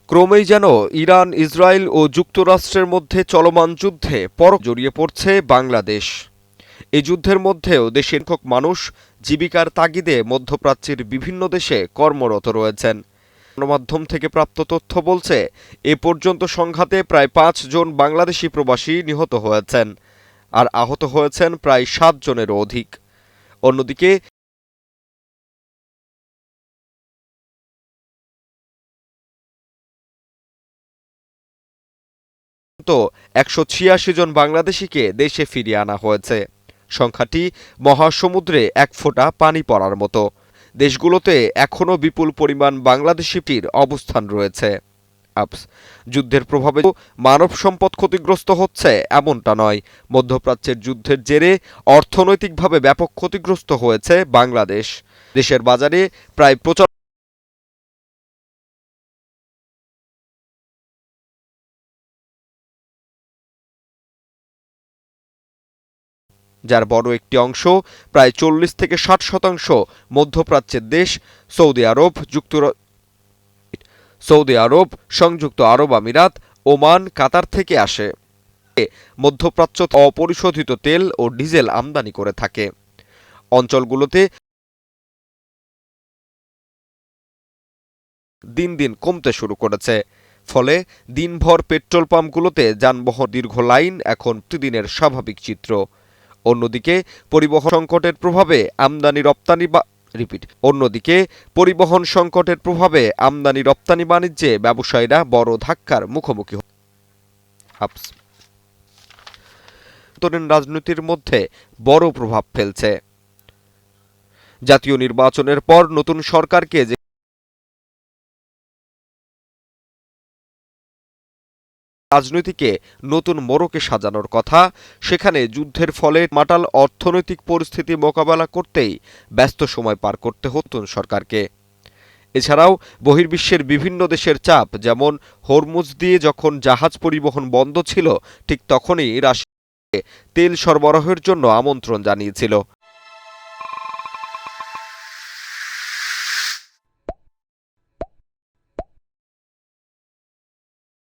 ক্রমেই যেন Iran, Israel ও যুক্তরাষ্ট্রের মধ্যে চলমান যুদ্ধে জড়িয়ে পড়ছে বাংলাদেশ। এই যুদ্ধের মধ্যেও দেশের সংখ্যক মানুষ জীবিকার তাগিদে মধ্যপ্রাচ্যের বিভিন্ন দেশে কর্মরত রয়েছেন। গণমাধ্যম থেকে প্রাপ্ত তথ্য বলছে, এ পর্যন্ত সংঘাতে প্রায় ৫ জন বাংলাদেশি প্রবাসী নিহত হয়েছেন, আর আহত হয়েছেন প্রায় ৭ জনেরও অধিক। অন্যদিকে ১৮৬ জন বাংলাদেশিকে দেশে ফিরিয়ে আনা হয়েছে। সংখ্যাটি মহাসমুদ্রে এক ফোঁটা পানি পড়ার মতো। দেশগুলোতে এখনও বিপুল পরিমাণ বাংলাদেশির অবস্থান রয়েছে। যুদ্ধের প্রভাবে মানব সম্পদ ক্ষতিগ্রস্ত হচ্ছে এমনটা নয়, মধ্যপ্রাচ্যের যুদ্ধের জেরে অর্থনৈতিকভাবে ব্যাপক ক্ষতিগ্রস্ত হয়েছে বাংলাদেশ। দেশের বাজারে প্রায় যার বড় একটি অংশ, প্রায় ৪০ থেকে ৬০% মধ্যপ্রাচ্যের দেশ সৌদি আরব, সংযুক্ত আরব আমিরাত, ওমান, কাতার থেকে আসে। মধ্যপ্রাচ্য অপরিশোধিত তেল ও ডিজেল আমদানি করে থাকে। অঞ্চলগুলোতে দিন দিন কমতে শুরু করেছে, ফলে দিনভর পেট্রোল পাম্পগুলোতে যানবাহন দীর্ঘ লাইন এখন প্রতিদিনের স্বাভাবিক চিত্র। অন্যদিকে পরিবহন সংকটের প্রভাবে আমদানি রপ্তানি বাণিজ্যে ব্যবসায়ীরা বড় ধাক্কার মুখোমুখি রাজনীতির মধ্যে বড় প্রভাব ফেলছে। জাতীয় নির্বাচনের পর নতুন সরকারকে যে রাজনীতিকে নতুন মোড়কে সাজানোর কথা, সেখানে যুদ্ধের ফলে মাটাল অর্থনৈতিক পরিস্থিতি মোকাবেলা করতেই ব্যস্ত সময় পার করতে হতো সরকারকে। এছাড়াও বহির্বিশ্বের বিভিন্ন দেশের চাপ, যেমন হরমুজ দিয়ে যখন জাহাজ পরিবহন বন্ধ ছিল, ঠিক তখনই রাশিয়াকে তেল সরবরাহের জন্য আমন্ত্রণ জানিয়েছিল।